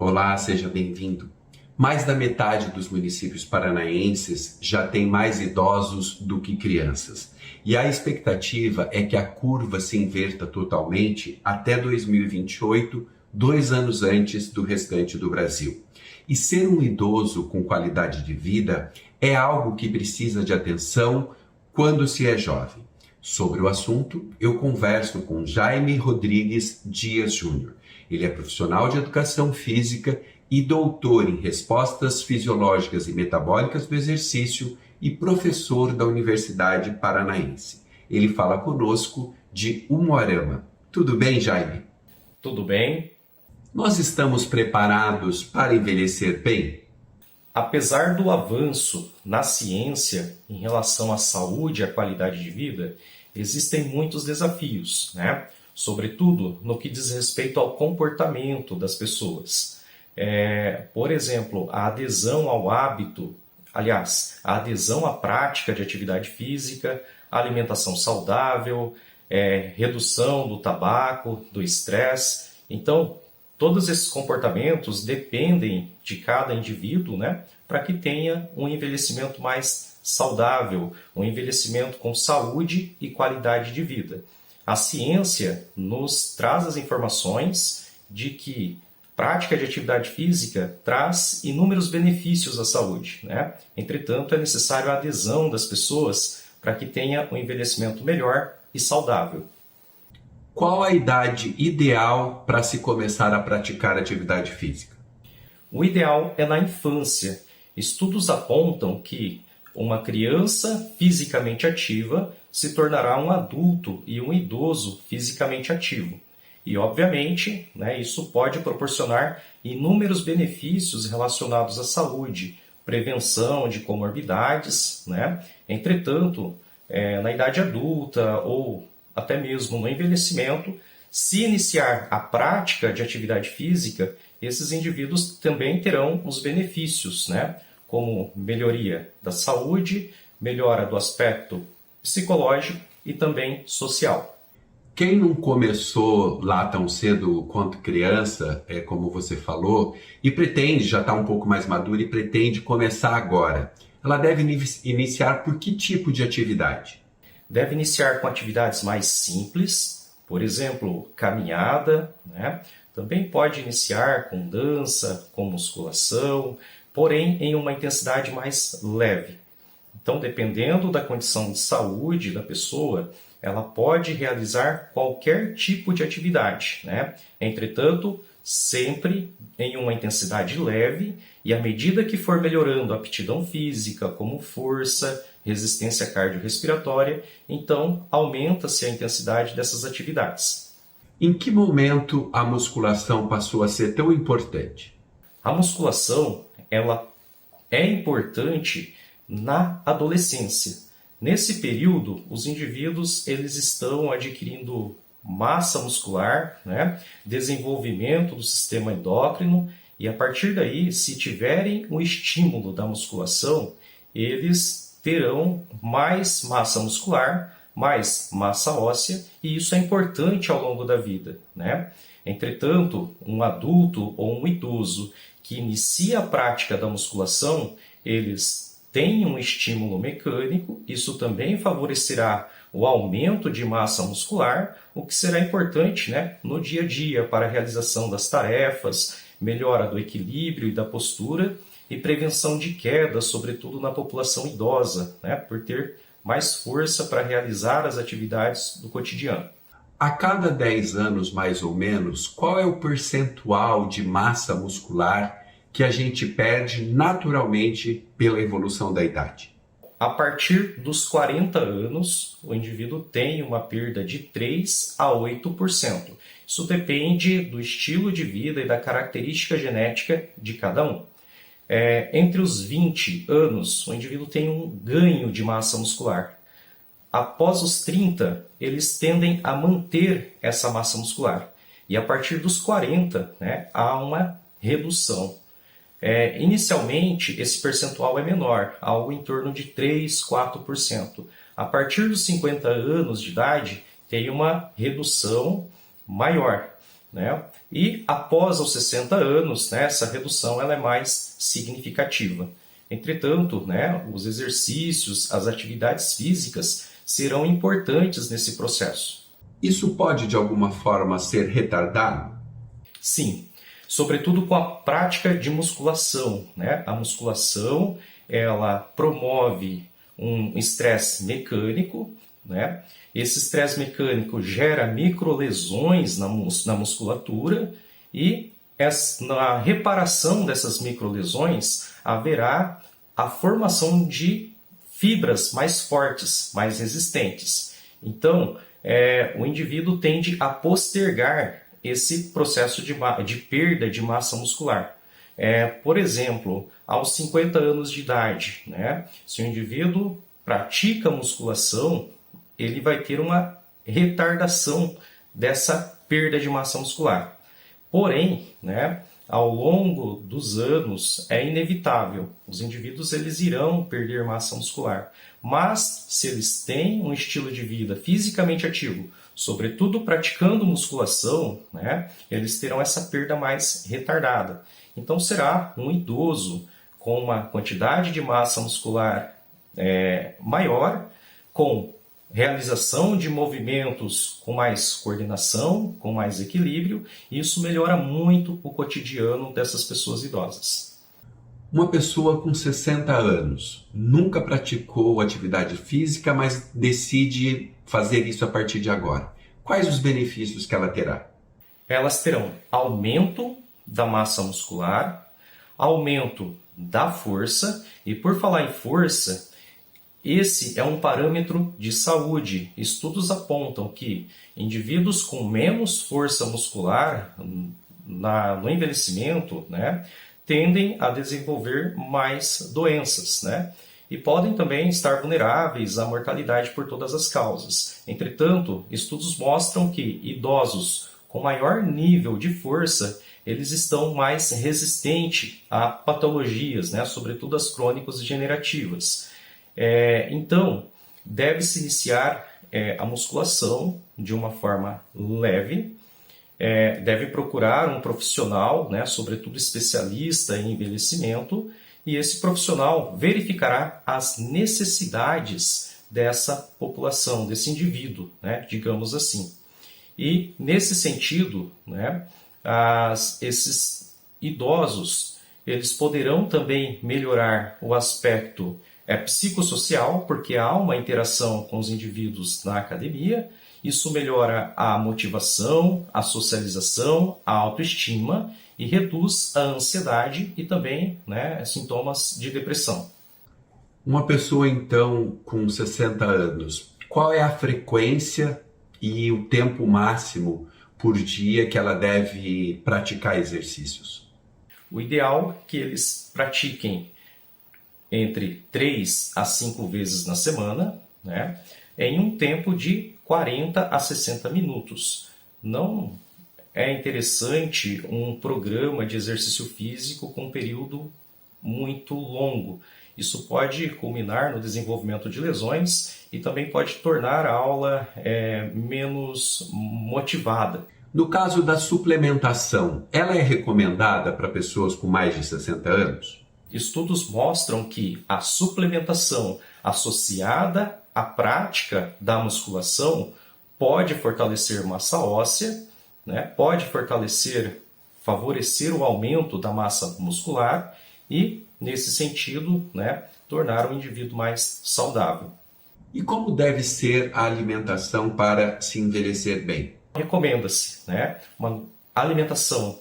Olá, seja bem-vindo. Mais da metade dos municípios paranaenses já tem mais idosos do que crianças. E a expectativa é que a curva se inverta totalmente até 2028, 2 anos antes do restante do Brasil. E ser um idoso com qualidade de vida é algo que precisa de atenção quando se é jovem. Sobre o assunto, eu converso com Jaime Rodrigues Dias Júnior. Ele é profissional de educação física e doutor em respostas fisiológicas e metabólicas do exercício e professor da Universidade Paranaense. Ele fala conosco de Umuarama. Tudo bem, Jaime? Tudo bem? Nós estamos preparados para envelhecer bem? Apesar do avanço na ciência em relação à saúde e à qualidade de vida, existem muitos desafios, né? Sobretudo no que diz respeito ao comportamento das pessoas. Por exemplo, a adesão ao hábito, a adesão à prática de atividade física, alimentação saudável, redução do tabaco, do estresse. Então, todos esses comportamentos dependem de cada indivíduo, né, para que tenha um envelhecimento mais saudável, um envelhecimento com saúde e qualidade de vida. A ciência nos traz as informações de que prática de atividade física traz inúmeros benefícios à saúde, né? Entretanto, é necessário a adesão das pessoas para que tenha um envelhecimento melhor e saudável. Qual a idade ideal para se começar a praticar atividade física? O ideal é na infância. Estudos apontam que uma criança fisicamente ativa se tornará um adulto e um idoso fisicamente ativo. E, obviamente, né, isso pode proporcionar inúmeros benefícios relacionados à saúde, prevenção de comorbidades, né? Entretanto, na idade adulta ou até mesmo no envelhecimento, se iniciar a prática de atividade física, esses indivíduos também terão os benefícios, né? Como melhoria da saúde, melhora do aspecto psicológico e também social. Quem não começou lá tão cedo quanto criança, como você falou, e pretende, já está um pouco mais madura e pretende começar agora, ela deve iniciar por que tipo de atividade? Deve iniciar com atividades mais simples, por exemplo, caminhada, né? Também pode iniciar com dança, com musculação, porém em uma intensidade mais leve. Então, dependendo da condição de saúde da pessoa, ela pode realizar qualquer tipo de atividade, né? Entretanto, sempre em uma intensidade leve e à medida que for melhorando a aptidão física, como força, resistência cardiorrespiratória, então aumenta-se a intensidade dessas atividades. Em que momento a musculação passou a ser tão importante? A musculação, ela é importante na adolescência. Nesse período, os indivíduos eles estão adquirindo massa muscular, né? Desenvolvimento do sistema endócrino, e a partir daí, se tiverem o estímulo da musculação, eles terão mais massa muscular, mais massa óssea, e isso é importante ao longo da vida, né? Entretanto, um adulto ou um idoso que inicia a prática da musculação, eles têm um estímulo mecânico, isso também favorecerá o aumento de massa muscular, o que será importante, né, no dia a dia para a realização das tarefas, melhora do equilíbrio e da postura e prevenção de quedas, sobretudo na população idosa, né, por ter mais força para realizar as atividades do cotidiano. A cada 10 anos, mais ou menos, qual é o percentual de massa muscular que a gente perde naturalmente pela evolução da idade? A partir dos 40 anos, o indivíduo tem uma perda de 3 a 8%. Isso depende do estilo de vida e da característica genética de cada um. Entre os 20 anos, o indivíduo tem um ganho de massa muscular. Após os 30, eles tendem a manter essa massa muscular. E a partir dos 40, né, há uma redução. Inicialmente, esse percentual é menor, algo em torno de 3, 4%. A partir dos 50 anos de idade, tem uma redução maior. né? E após os 60 anos, né, essa redução ela é mais significativa. Entretanto, né, os exercícios, as atividades físicas serão importantes nesse processo. Isso pode, de alguma forma, ser retardado? Sim, sobretudo com a prática de musculação, né? A musculação, ela promove um estresse mecânico, né? Esse estresse mecânico gera microlesões na musculatura e na reparação dessas microlesões haverá a formação de fibras mais fortes, mais resistentes. Então, o indivíduo tende a postergar esse processo de perda de massa muscular. Por exemplo, aos 50 anos de idade, né, se o indivíduo pratica musculação, ele vai ter uma retardação dessa perda de massa muscular. Porém, né, ao longo dos anos é inevitável. Os indivíduos eles irão perder massa muscular. Mas se eles têm um estilo de vida fisicamente ativo, sobretudo praticando musculação, né, eles terão essa perda mais retardada. Então será um idoso com uma quantidade de massa muscular maior, com realização de movimentos com mais coordenação, com mais equilíbrio, e isso melhora muito o cotidiano dessas pessoas idosas. Uma pessoa com 60 anos nunca praticou atividade física, mas decide fazer isso a partir de agora. Quais os benefícios que ela terá? Elas terão aumento da massa muscular, aumento da força, e por falar em força, esse é um parâmetro de saúde. Estudos apontam que indivíduos com menos força muscular no envelhecimento, né, tendem a desenvolver mais doenças, né, e podem também estar vulneráveis à mortalidade por todas as causas. Entretanto, estudos mostram que idosos com maior nível de força, eles estão mais resistentes a patologias, né, sobretudo as crônicas degenerativas. Então, deve-se iniciar a musculação de uma forma leve, deve procurar um profissional, né, sobretudo especialista em envelhecimento, e esse profissional verificará as necessidades dessa população, desse indivíduo, né, digamos assim. E, nesse sentido, né, esses idosos eles poderão também melhorar o aspecto psicossocial, porque há uma interação com os indivíduos na academia. Isso melhora a motivação, a socialização, a autoestima e reduz a ansiedade e também, né, sintomas de depressão. Uma pessoa, então, com 60 anos, qual é a frequência e o tempo máximo por dia que ela deve praticar exercícios? O ideal é que eles pratiquem entre 3 a 5 vezes na semana, né, em um tempo de 40 a 60 minutos. Não é interessante um programa de exercício físico com um período muito longo. Isso pode culminar no desenvolvimento de lesões e também pode tornar a aula menos motivada. No caso da suplementação, ela é recomendada para pessoas com mais de 60 anos? Estudos mostram que a suplementação associada à prática da musculação pode fortalecer massa óssea, né? Pode favorecer o aumento da massa muscular e, nesse sentido, né, tornar o indivíduo mais saudável. E como deve ser a alimentação para se envelhecer bem? Recomenda-se, né, uma alimentação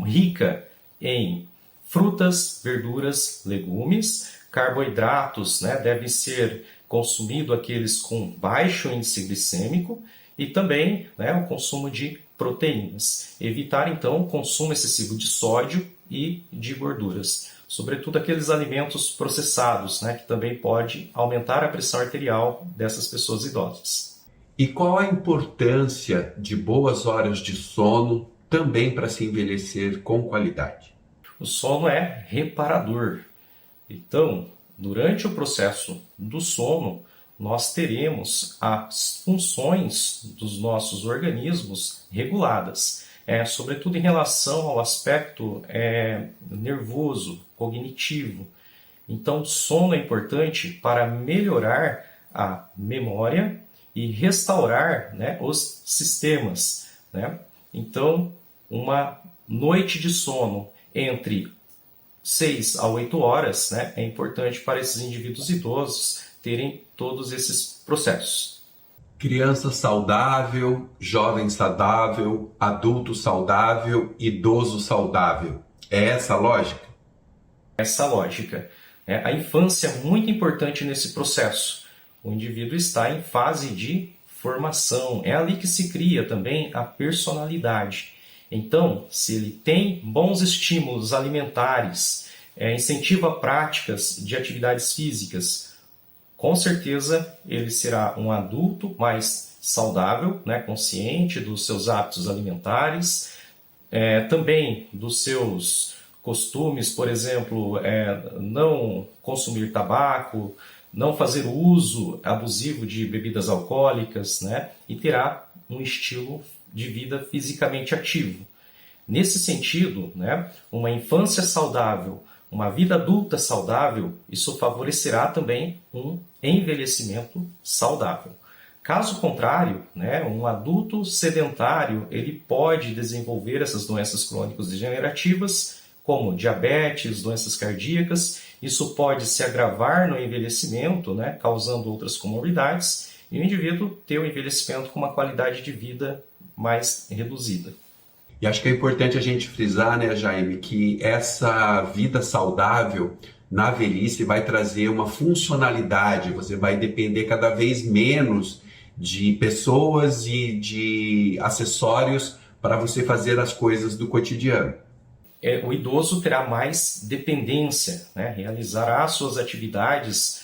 rica em frutas, verduras, legumes, carboidratos, né, devem ser consumidos aqueles com baixo índice glicêmico e também, né, o consumo de proteínas. Evitar então o consumo excessivo de sódio e de gorduras, sobretudo aqueles alimentos processados, né, que também pode aumentar a pressão arterial dessas pessoas idosas. E qual a importância de boas horas de sono também para se envelhecer com qualidade? O sono é reparador. Então, durante o processo do sono, nós teremos as funções dos nossos organismos reguladas. sobretudo em relação ao aspecto nervoso, cognitivo. Então, o sono é importante para melhorar a memória e restaurar, né, os sistemas, né? Então, uma noite de sono entre 6 a 8 horas, né, é importante para esses indivíduos idosos terem todos esses processos. Criança saudável, jovem saudável, adulto saudável, idoso saudável. É essa a lógica? Essa lógica. A infância é muito importante nesse processo. O indivíduo está em fase de formação. É ali que se cria também a personalidade. Então, se ele tem bons estímulos alimentares, incentiva práticas de atividades físicas, com certeza ele será um adulto mais saudável, né, consciente dos seus hábitos alimentares, também dos seus costumes, por exemplo, não consumir tabaco, não fazer uso abusivo de bebidas alcoólicas, né, e terá um estilo de vida fisicamente ativo. Nesse sentido, né, uma infância saudável, uma vida adulta saudável, isso favorecerá também um envelhecimento saudável. Caso contrário, né, um adulto sedentário ele pode desenvolver essas doenças crônicas degenerativas, como diabetes, doenças cardíacas. Isso pode se agravar no envelhecimento, né, causando outras comorbidades, e o indivíduo ter um envelhecimento com uma qualidade de vida mais reduzida. E acho que é importante a gente frisar, né, Jaime, que essa vida saudável na velhice vai trazer uma funcionalidade, você vai depender cada vez menos de pessoas e de acessórios para você fazer as coisas do cotidiano. O idoso terá mais dependência, né, realizará suas atividades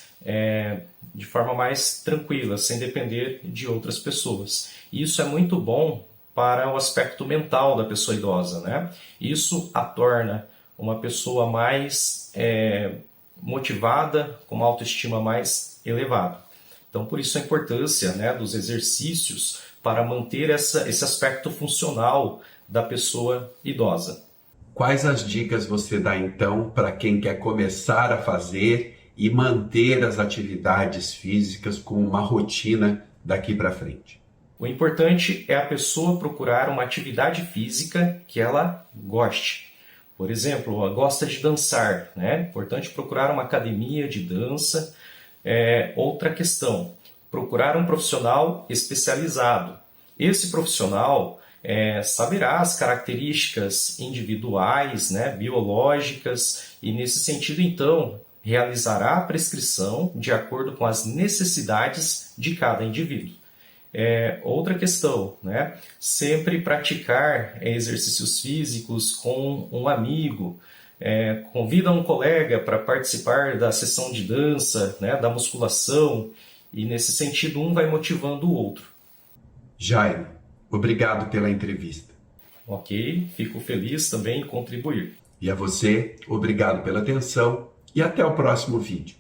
de forma mais tranquila, sem depender de outras pessoas. E isso é muito bom para o aspecto mental da pessoa idosa, né? Isso a torna uma pessoa mais motivada, com uma autoestima mais elevada. Então, por isso a importância, né, dos exercícios para manter esse aspecto funcional da pessoa idosa. Quais as dicas você dá, então, para quem quer começar a fazer e manter as atividades físicas com uma rotina daqui para frente? O importante é a pessoa procurar uma atividade física que ela goste. Por exemplo, ela gosta de dançar, né? É importante procurar uma academia de dança. Outra questão, procurar um profissional especializado. Esse profissional saberá as características individuais, né, biológicas, e nesse sentido, então, realizará a prescrição de acordo com as necessidades de cada indivíduo. Outra questão, né? Sempre praticar exercícios físicos com um amigo, convida um colega para participar da sessão de dança, né, da musculação, e nesse sentido um vai motivando o outro. Jaime, obrigado pela entrevista. Ok, fico feliz também em contribuir. E a você, obrigado pela atenção e até o próximo vídeo.